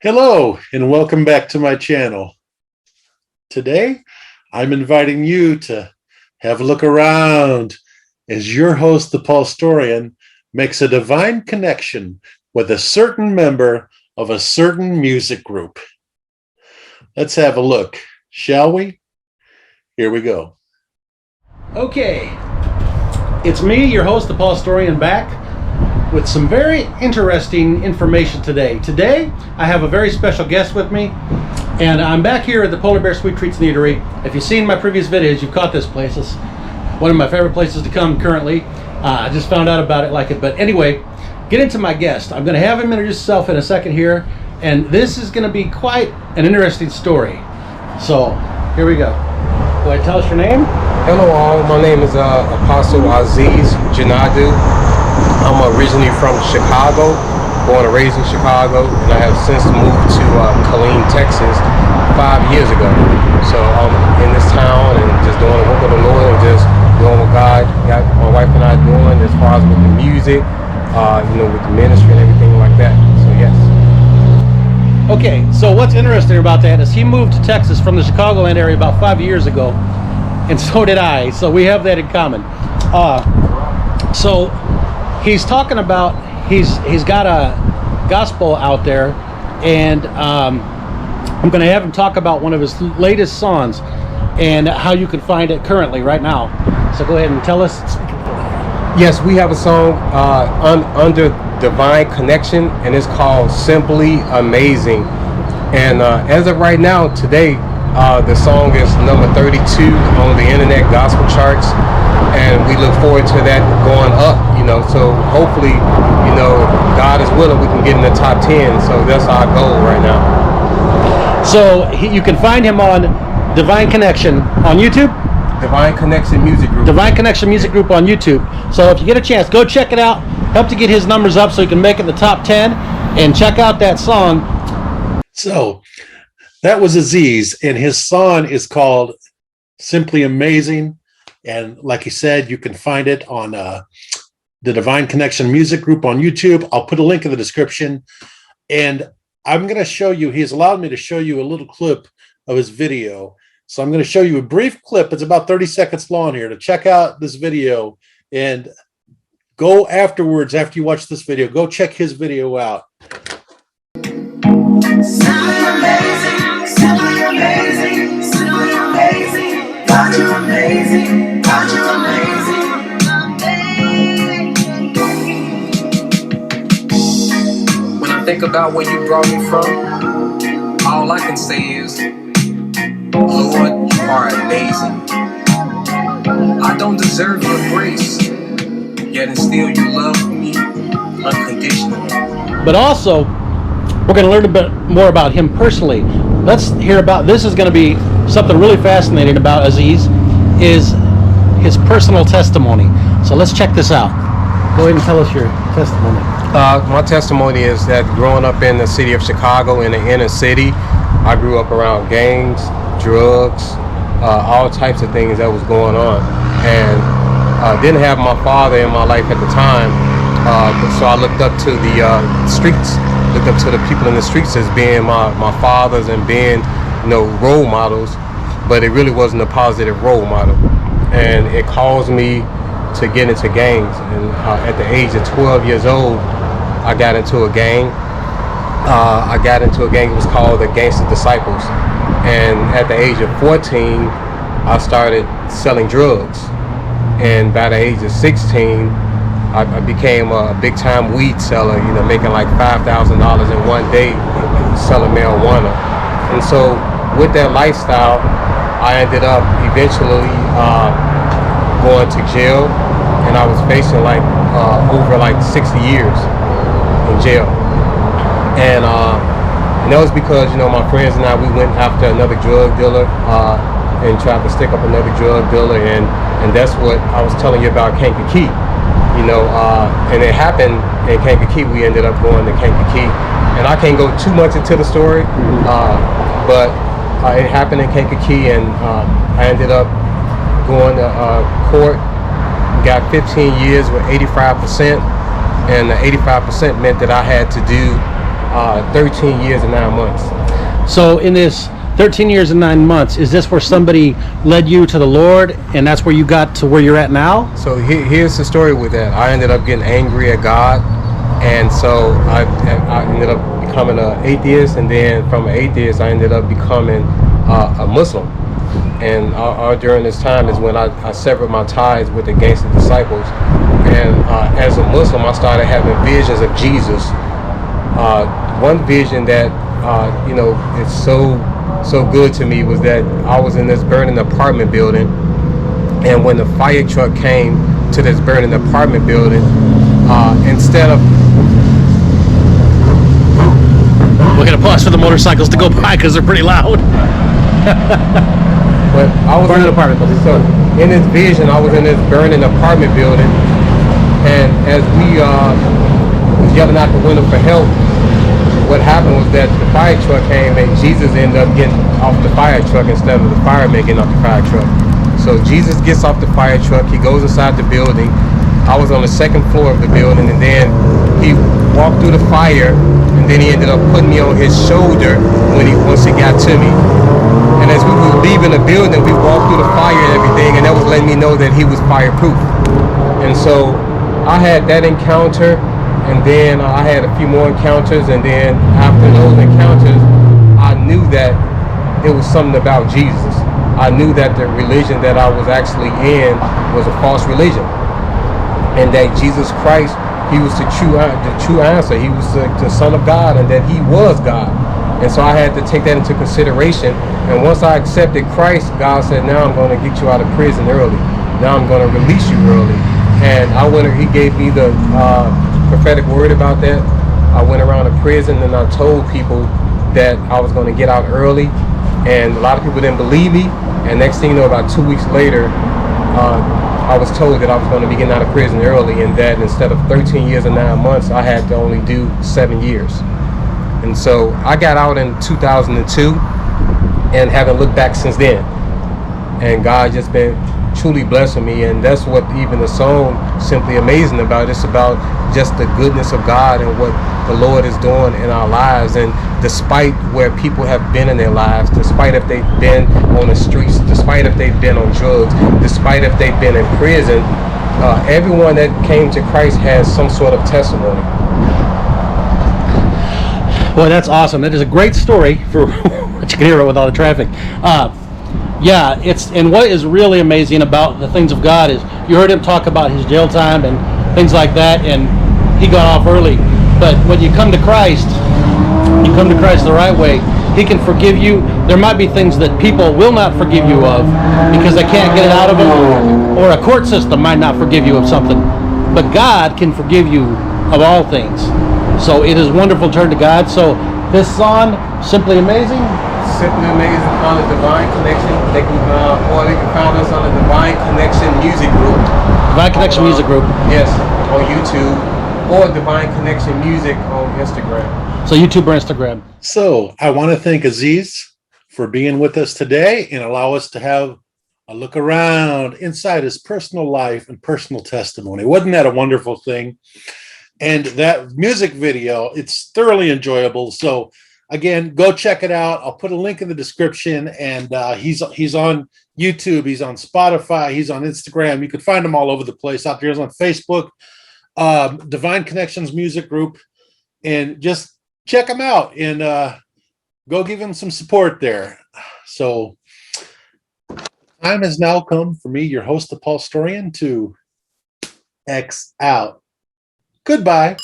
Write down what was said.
Hello and welcome back to my channel. Today, I'm inviting you to have a look around as your host, the Paulstorian, makes a divine connection with a certain member of a certain music group. Let's have a look, shall we? Here we go. Okay, it's me, your host, the Paulstorian, back with some very interesting information today. Today, I have a very special guest with me, and I'm back here at the Polar Bear Sweet Treats and Eatery. If you've seen my previous videos, you've caught this place. It's one of my favorite places to come currently. I just found out about it, like it. But anyway, get into my guest. I'm going to have him introduce himself in a second here, and this is going to be quite an interesting story. So, here we go. Go ahead, tell us your name. Hello all, my name is Apostle Aziz Janadu. I'm originally from Chicago, born and raised in Chicago, and I have since moved to Killeen, Texas 5 years ago. So I'm in this town and just doing the work of the Lord and just doing what God got my wife and I doing as far as with the music, with the ministry and everything like that. So yes. Okay, so what's interesting about that is he moved to Texas from the Chicagoland area about 5 years ago, and so did I. So we have that in common. So he's talking about he's got a gospel out there, and I'm going to have him talk about one of his latest songs and how you can find it currently right now. So go ahead and tell us. Yes, we have a song under Divine Connection, and it's called Simply Amazing. And as of right now, today, the song is number 32 on the internet gospel charts, and we look forward to that going up, so hopefully, God is willing, we can get in the top 10, so that's our goal right now. So you can find him on Divine Connection on YouTube? Divine Connection Music Group. Divine Connection Music Group on YouTube. So if you get a chance, go check it out. Help to get his numbers up so he can make it in the top 10, and check out that song. So that was Aziz, and his song is called Simply Amazing. And like he said, you can find it on the Divine Connection Music Group on YouTube. I'll put a link in the description. And I'm going to show you, he's allowed me to show you a little clip of his video. So I'm going to show you a brief clip. It's about 30 seconds long here to check out this video. And go afterwards, after you watch this video, go check his video out. Simply amazing, simply amazing, simply amazing. God, you're amazing. God, you're amazing. When I think about where you brought me from, all I can say is, Lord, you are amazing. I don't deserve your grace, yet and still you love me unconditionally. But also, we're going to learn a bit more about him personally. Let's hear about, this is going to be something really fascinating about Aziz, is his personal testimony. So let's check this out. Go ahead and tell us your testimony. My testimony is that growing up in the city of Chicago, in the inner city, I grew up around gangs, drugs, all types of things that was going on. And didn't have my father in my life at the time, so I looked up to the streets, looked up to the people in the streets as being my fathers and being, role models, but it really wasn't a positive role model. And it caused me to get into gangs. And at the age of 12 years old, I got into a gang. It was called the Gangster Disciples. And at the age of 14, I started selling drugs. And by the age of 16, I became a big-time weed seller, making like $5,000 in one day selling marijuana. And so with that lifestyle, I ended up eventually going to jail, and I was facing over 60 years in jail. And that was because, my friends and I, we went after another drug dealer and tried to stick up another drug dealer, and that's what I was telling you about Kankakee. And it happened in Kankakee. We ended up going to Kankakee, and I can't go too much into the story, but it happened in Kankakee, and I ended up going to court, got 15 years with 85%, and the 85% meant that I had to do 13 years and 9 months. So in this 13 years and 9 months, is this where somebody led you to the Lord, and that's where you got to where you're at now? So here's the story with that. I ended up getting angry at God, and so I ended up becoming an atheist, and then from an atheist I ended up becoming a Muslim. And during this time is when I severed my ties with the gangster disciples. And as a Muslim, I started having visions of Jesus. One vision that it's so good to me was that I was in this burning apartment building, and when the fire truck came to this burning apartment building, instead of We're gonna pause for the motorcycles to go by because they're pretty loud. But I was burning apartment building. So in this vision, I was in this burning apartment building, and as we was yelling out the window for help, what happened was that the fire truck came, and Jesus ended up getting off the fire truck instead of the fireman getting off the fire truck. So Jesus gets off the fire truck, he goes inside the building. I was on the second floor of the building, and then he walked through the fire, and then he ended up putting me on his shoulder once he got to me. And as we were leaving the building, we walked through the fire and everything, and that was letting me know that he was fireproof. And so I had that encounter, and then I had a few more encounters, and then after those encounters, I knew that it was something about Jesus. I knew that the religion that I was actually in was a false religion, and that Jesus Christ, he was the true answer. He was the Son of God, and that he was God. And so I had to take that into consideration. And once I accepted Christ, God said, now I'm going to get you out of prison early. Now I'm going to release you early. And he gave me the prophetic word about that. I went around the prison and I told people that I was going to get out early. And a lot of people didn't believe me. And next thing you know, about 2 weeks later, I was told that I was going to be getting out of prison early, and that instead of 13 years and 9 months, I had to only do 7 years. And so I got out in 2002 and haven't looked back since then. And God just been truly blessing me, and that's what even the song Simply Amazing about. It's about just the goodness of God and what the Lord is doing in our lives. And despite where people have been in their lives, despite if they've been on the streets, despite if they've been on drugs, despite if they've been in prison, everyone that came to Christ has some sort of testimony. Boy, that's awesome. That is a great story for what you can hear with all the traffic. Yeah, and what is really amazing about the things of God is you heard him talk about his jail time and things like that, and he got off early. But when you come to Christ the right way, he can forgive you. There might be things that people will not forgive you of because they can't get it out of them, or a court system might not forgive you of something. But God can forgive you of all things. So it is wonderful to turn to God. So this song, Simply Amazing. Simply Amazing on the Divine Connection. They can find us on the Divine Connection Music Group. Divine Connection Music Group. Yes, on YouTube, or Divine Connection Music on Instagram. So YouTube or Instagram. So I want to thank Aziz for being with us today and allow us to have a look around inside his personal life and personal testimony. Wasn't that a wonderful thing? And that music video, it's thoroughly enjoyable. So again, go check it out. I'll put a link in the description. And he's on YouTube. He's on Spotify. He's on Instagram. You can find him all over the place out there. He's on Facebook, Divine Connections Music Group. And just check him out and go give him some support there. So time has now come for me, your host, the Paulstorian, to X out. Goodbye.